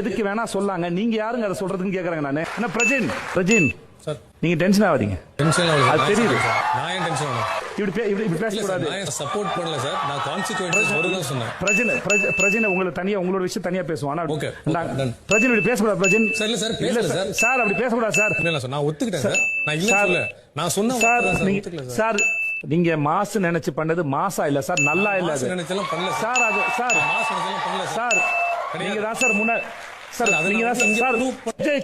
எதுக்கு வேணா சொல்லாங்க, நீங்க யாருங்க அதை சொல்றதுன்னு கேக்குறாங்க. நானு என்ன பிரஜின் சார் நீங்க டென்ஷன் ஆகாதீங்க, அது தெரியுது. நான் ஏன் டென்ஷன் ஆகணும்? இப்படி பேசக்கூடாது. நான் சப்போர்ட் பண்ணல சார், நான் கான்ஸ்டிட்யூயன்ட் வருதான் சொன்னேன். பிரஜின் உங்களுக்கு தனியா உங்களோட விஷயம் தனியா பேசுவோம். ஆனா ஓகே பிரஜின் இப்படி பேசக்கூடாது. பிரஜின் சார் இல்ல சார் பேசல சார். சார் அப்படி பேசக்கூடாது சார். இல்ல சார் நான் ஒத்துக்கிட்டேன் சார். நான் இல்ல சொல்ல, நான் சொன்ன சார் சார் நீங்க மாசு நினைச்சு பண்ணது மாசா இல்ல சார், நல்லா இல்ல. மாசு நினைச்சலாம் பண்ணல சார். அது சார் மாசு நினைச்சலாம் பண்ணல சார். நீங்க தான் சார் முன்ன சார் நீங்க தான் சார்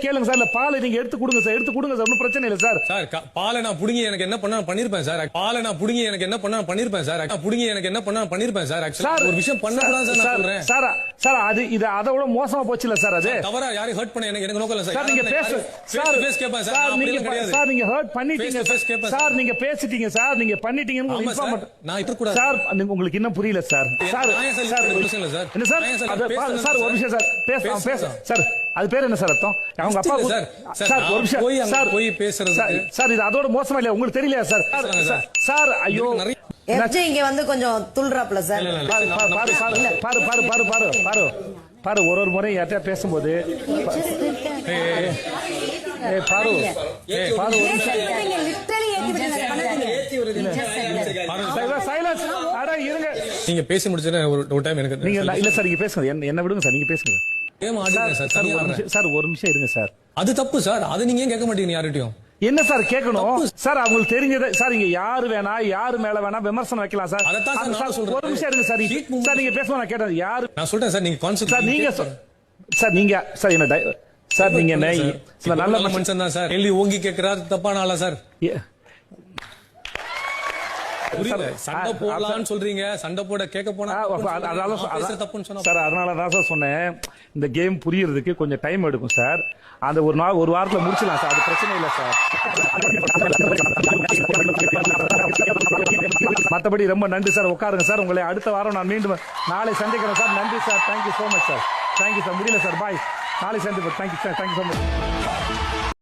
கேளுங்க சார். இல்ல பாலை நீங்க எடுத்து கொடுங்க சார், எடுத்து கொடுங்க சார், ஒன்றும் பிரச்சனை இல்ல சார். சார் பாலை நான் புடுங்கி எனக்கு என்ன பண்ண பண்ணிருப்பேன் சார். பாலை நான் புடுங்கி எனக்கு என்ன பண்ண பண்ணிருப்பேன் சார். புடுங்கி எனக்கு என்ன பண்ண பண்ணிருப்பேன் சார். ஆக்சுவலா ஒரு விஷயம் பண்ணக்கூடாது சார் நான் சொல்றேன் சார். சார் அது இது அதோட மோசமா போச்சு இல்ல சார். அது தவறா யாரையும் ஹர்ட் பண்ண எனக்கு நோக்கம் இல்ல சார். நீங்க பேச சார் ஃபேஸ் கேப்பேன் சார். சார் நீங்க ஹர்ட் பண்ணிட்டீங்க சார். நீங்க பேசிட்டீங்க சார், நீங்க பண்ணிட்டீங்கன்னு இன்ஃபார்ம் பண்ண நான் இப்ப கூட சார். உங்களுக்கு இன்னும் புரியல சார். சார் சார் என்ன சார் சார் ஒரு விஷயம் சார் பேச சார். அது பேர் என்ன சார் அர்த்தம்? அவங்க அப்பா சார் ஒரு விஷயம் சார் போய் பேசுறது சார். இது அதோட மோசமா இல்ல, உங்களுக்கு தெரியலையா சார்? சார் ஐயோ எஃப்ஜே இங்க வந்து கொஞ்சம் துள்றாப்ல சார். பாரு ஒரு முறை யார்கிட்ட பேசும்போது பாரு நீங்க பேசி முடிச்சது ஒரு டைம் எனக்கு நீங்க இல்ல சார். நீங்க பேசுங்க, என்ன விடுங்க சார். நீங்க பேசுங்க சார். ஒரு நிமிஷம் இருங்க சார். அது தப்பு சார். அது நீங்க ஏன் கேட்க மாட்டீங்க யார்கிட்டயும்? என்ன சார் கேட்கணும் சார்? அவங்களுக்கு தெரிஞ்சது சார். இங்க யாரு வேணா யாரு மேல வேணா விமர்சனம் வைக்கலாம் சார். ஒரு நிமிஷம் இருங்க சார். சார் நீங்க பேசுவோம், நான் கேட்டது யாரு நான் சொல்றேன் சார். நீங்க கான்செப்ட் சார் நீங்க சார் நீங்க சார் என்ன சார் நீங்க என்ன நல்ல மனுஷன் தான் சார். கேள்வி ஓங்கி கேட்கறாரு தப்பான ஆளா சார்? சண்டை போடலாம்னு சொல்றீங்க, சண்டை போட கேட்க போனா தப்புன்னு சொன்னா சார். அதனாலதான் சார் சொன்னேன், இந்த கேம் புரியறதுக்கு கொஞ்சம் டைம் எடுக்கும் சார். அந்த ஒரு வாரத்துல முடிச்சலாம் சார், அது பிரச்சனை இல்லை சார். மற்றபடி ரொம்ப நன்றி சார். உட்காருங்க சார். உங்களை அடுத்த வாரம் நான் மீண்டும் நாளை சந்திக்கிறேன் சார். நன்றி sir. Thank you so much sir. Thank you sir. முடியல சார். பாய். நாளை சந்திப்போம். Thank you sir. Thank you so much.